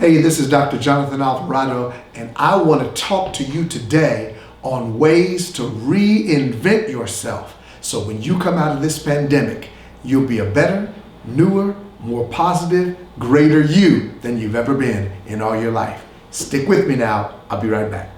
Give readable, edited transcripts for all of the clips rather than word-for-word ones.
Hey, this is Dr. Johnathan Alvarado, and I want to talk to you today on ways to reinvent yourself so when you come out of this pandemic, you'll be a better, newer, more positive, greater you than you've ever been in all your life. Stick with me now. I'll be right back.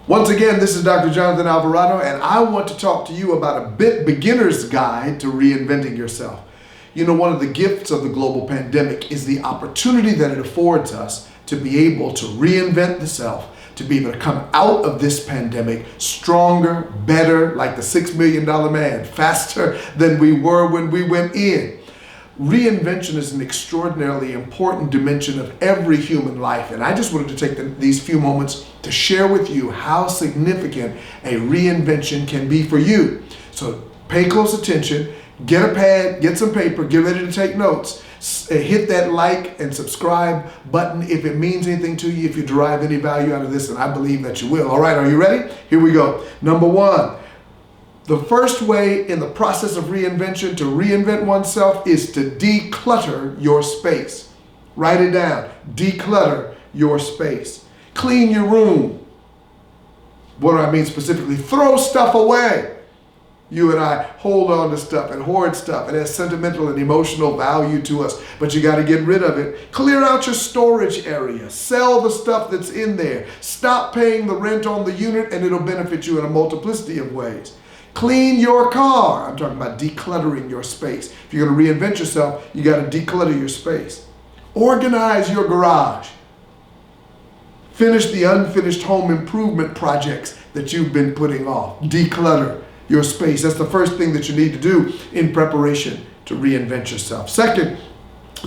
Once again, this is Dr. Johnathan Alvarado, and I want to talk to you about a beginner's guide to reinventing yourself. You know, one of the gifts of the global pandemic is the opportunity that it affords us to be able to reinvent the self, to be able to come out of this pandemic stronger, better, like the $6 million man, faster than we were when we went in. Reinvention is an extraordinarily important dimension of every human life, and I just wanted to take these few moments to share with you how significant a reinvention can be for you. So pay close attention, get a pad, get some paper, get ready to take notes, hit that like and subscribe button if it means anything to you, if you derive any value out of this, and I believe that you will. All right, are you ready? Here we go. Number one. The first way in the process of reinvention to reinvent oneself is to declutter your space. Write it down. Declutter your space. Clean your room. What do I mean specifically? Throw stuff away. You and I hold on to stuff and hoard stuff. It has sentimental and emotional value to us, but you got to get rid of it. Clear out your storage area. Sell the stuff that's in there. Stop paying the rent on the unit, and it'll benefit you in a multiplicity of ways. Clean your car. I'm talking about decluttering your space. If you're going to reinvent yourself, you got to declutter your space. Organize your garage. Finish the unfinished home improvement projects that you've been putting off. Declutter your space. That's the first thing that you need to do in preparation to reinvent yourself. Second,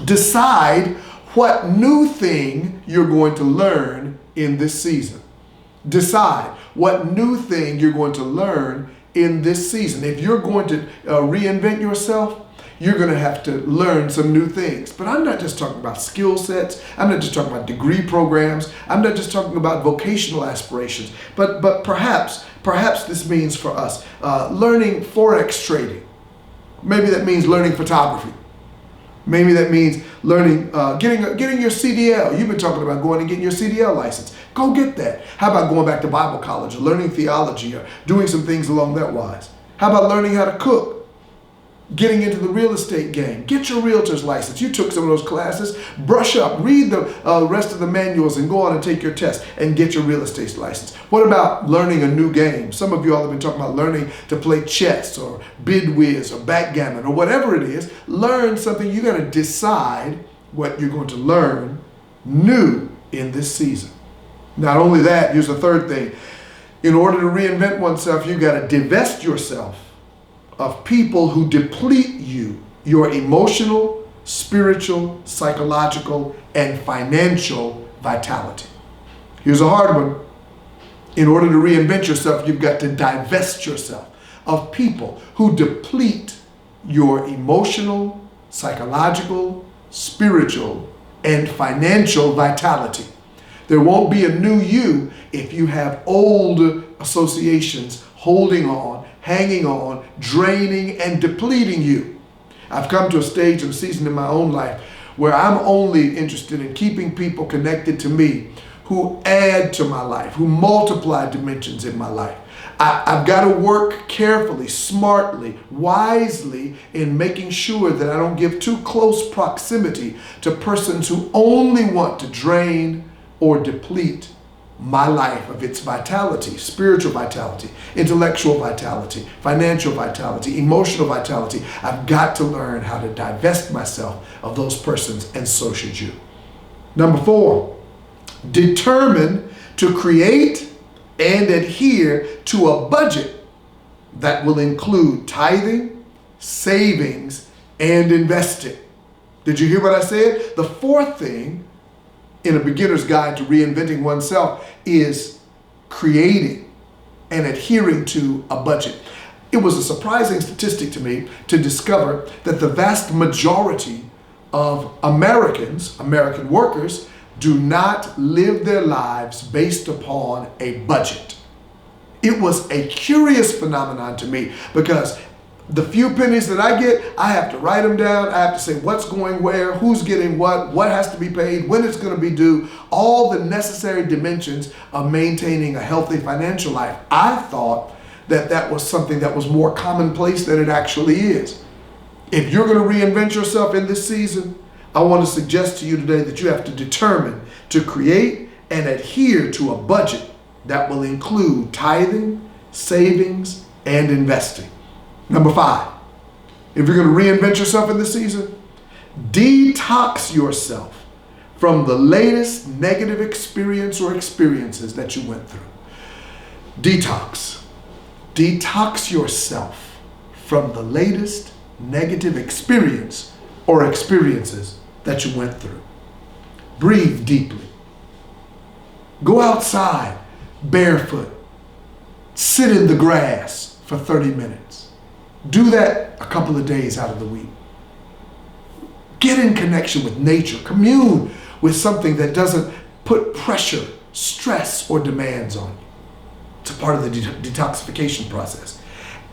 decide what new thing you're going to learn in this season. Decide what new thing you're going to learn in this season. If you're going to reinvent yourself, you're going to have to learn some new things. But I'm not just talking about skill sets. I'm not just talking about degree programs. I'm not just talking about vocational aspirations. But perhaps this means for us learning Forex trading. Maybe that means learning photography. Maybe that means learning, getting your CDL. You've been talking about going and getting your CDL license. Go get that. How about going back to Bible college or learning theology or doing some things along that wise? How about learning how to cook? Getting into the real estate game. Get your realtor's license. You took some of those classes. Brush up. Read the rest of the manuals and go on and take your test and get your real estate license. What about learning a new game? Some of you all have been talking about learning to play chess or bid whiz or backgammon or whatever it is. Learn something. You got to decide what you're going to learn new in this season. Not only that, here's the third thing. In order to reinvent oneself, you got to divest yourself of people who deplete you, your emotional, spiritual, psychological, and financial vitality. Here's a hard one. In order to reinvent yourself, you've got to divest yourself of people who deplete your emotional, psychological, spiritual, and financial vitality. There won't be a new you if you have old associations holding on, hanging on, draining and depleting you. I've come to a stage and season in my own life where I'm only interested in keeping people connected to me who add to my life, who multiply dimensions in my life. I've got to work carefully, smartly, wisely in making sure that I don't give too close proximity to persons who only want to drain or deplete my life of its vitality, spiritual vitality, intellectual vitality, financial vitality, emotional vitality. I've got to learn how to divest myself of those persons, and so should you. Number 4, determine to create and adhere to a budget that will include tithing, savings, and investing. Did you hear what I said? The fourth thing in a beginner's guide to reinventing oneself is creating and adhering to a budget. It was a surprising statistic to me to discover that the vast majority of American workers, do not live their lives based upon a budget. It was a curious phenomenon to me because the few pennies that I get, I have to write them down. I have to say what's going where, who's getting what has to be paid, when it's going to be due, all the necessary dimensions of maintaining a healthy financial life. I thought that was something that was more commonplace than it actually is. If you're going to reinvent yourself in this season, I want to suggest to you today that you have to determine to create and adhere to a budget that will include tithing, savings, and investing. Number 5, if you're going to reinvent yourself in this season, detox yourself from the latest negative experience or experiences that you went through. Detox. Detox yourself from the latest negative experience or experiences that you went through. Breathe deeply. Go outside barefoot. Sit in the grass for 30 minutes. Do that a couple of days out of the week. Get in connection with nature. Commune with something that doesn't put pressure, stress, or demands on you. It's a part of the detoxification process.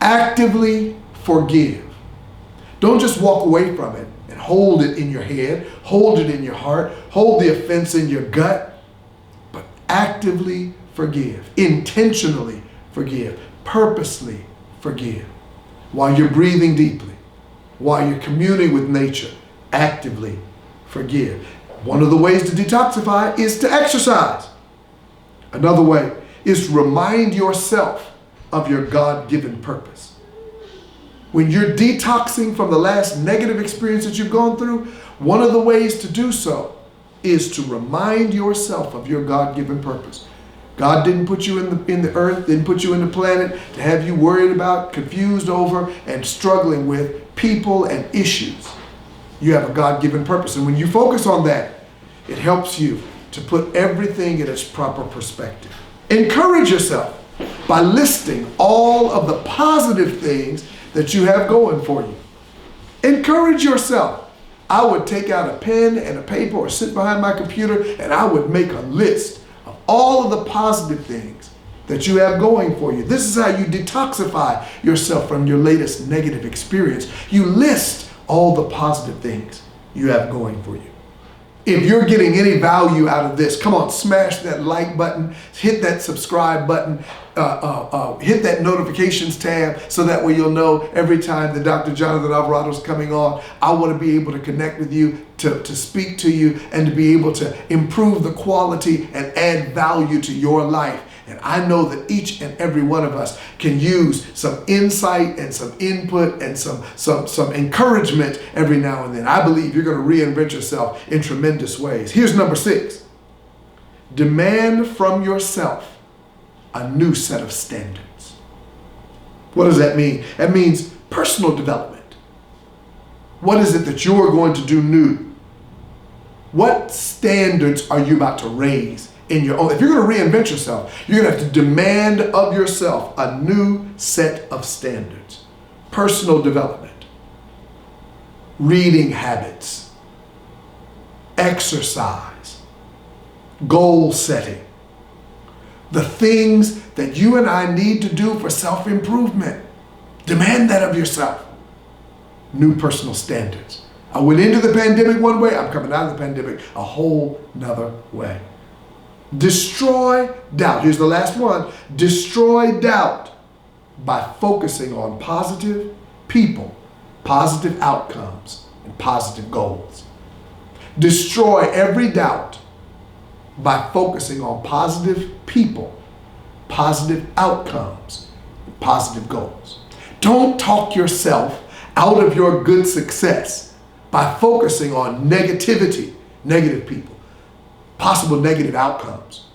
Actively forgive. Don't just walk away from it and hold it in your head, hold it in your heart, hold the offense in your gut, but actively forgive. Intentionally forgive. Purposely forgive. While you're breathing deeply, while you're communing with nature, actively forgive. One of the ways to detoxify is to exercise. Another way is to remind yourself of your God-given purpose. When you're detoxing from the last negative experience that you've gone through, one of the ways to do so is to remind yourself of your God-given purpose. God didn't put you in the earth, didn't put you in the planet to have you worried about, confused over, and struggling with people and issues. You have a God-given purpose. And when you focus on that, it helps you to put everything in its proper perspective. Encourage yourself by listing all of the positive things that you have going for you. Encourage yourself. I would take out a pen and a paper or sit behind my computer and I would make a list of all of the positive things that you have going for you. This is how you detoxify yourself from your latest negative experience. You list all the positive things you have going for you. If you're getting any value out of this, come on, smash that like button, hit that subscribe button, hit that notifications tab so that way you'll know every time that Dr. Johnathan Alvarado is coming on. I want to be able to connect with you, to speak to you, and to be able to improve the quality and add value to your life. And I know that each and every one of us can use some insight and some input and some encouragement every now and then. I believe you're going to reinvent yourself in tremendous ways. Here's number 6. Demand from yourself a new set of standards. What does that mean? That means personal development. What is it that you're going to do new? What standards are you about to raise in your own? If you're going to reinvent yourself, you're going to have to demand of yourself a new set of standards. Personal development, reading habits, exercise, goal setting, the things that you and I need to do for self-improvement. Demand that of yourself. New personal standards. I went into the pandemic one way, I'm coming out of the pandemic a whole nother way. Destroy doubt. Here's the last one. Destroy doubt by focusing on positive people, positive outcomes, and positive goals. Destroy every doubt by focusing on positive people, positive outcomes, and positive goals. Don't talk yourself out of your good success by focusing on negativity, negative people, possible negative outcomes,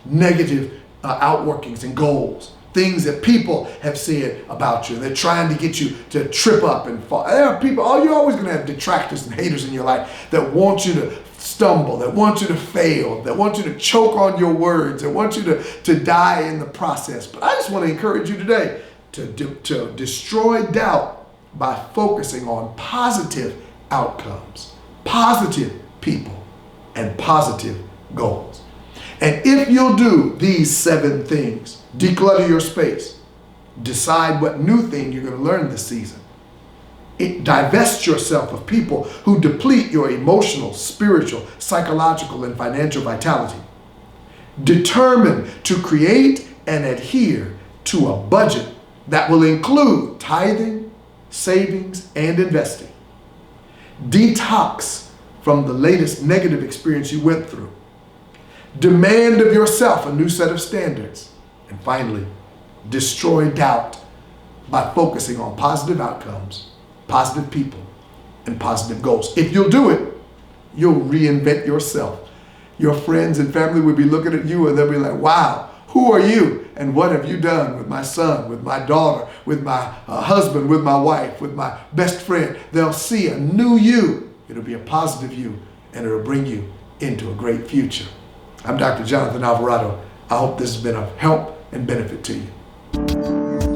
negative outworkings and goals, things that people have said about you. They're trying to get you to trip up and fall. There are people, you're always going to have detractors and haters in your life that want you to stumble, that want you to fail, that want you to choke on your words, that want you to die in the process. But I just want to encourage you today to destroy doubt by focusing on positive outcomes, positive people, and positive goals. And if you'll do these 7 things, Declutter your space. Decide what new thing you're going to learn this season. Divest yourself of people who deplete your emotional, spiritual, psychological, and financial vitality. Determine to create and adhere to a budget that will include tithing, savings, and investing. Detox from the latest negative experience you went through. Demand of yourself a new set of standards. And finally, destroy doubt by focusing on positive outcomes, positive people, and positive goals. If you'll do it, you'll reinvent yourself. Your friends and family will be looking at you and they'll be like, wow, who are you? And what have you done with my son, with my daughter, with my husband, with my wife, with my best friend? They'll see a new you. It'll be a positive you, and it'll bring you into a great future. I'm Dr. Johnathan Alvarado. I hope this has been of help and benefit to you.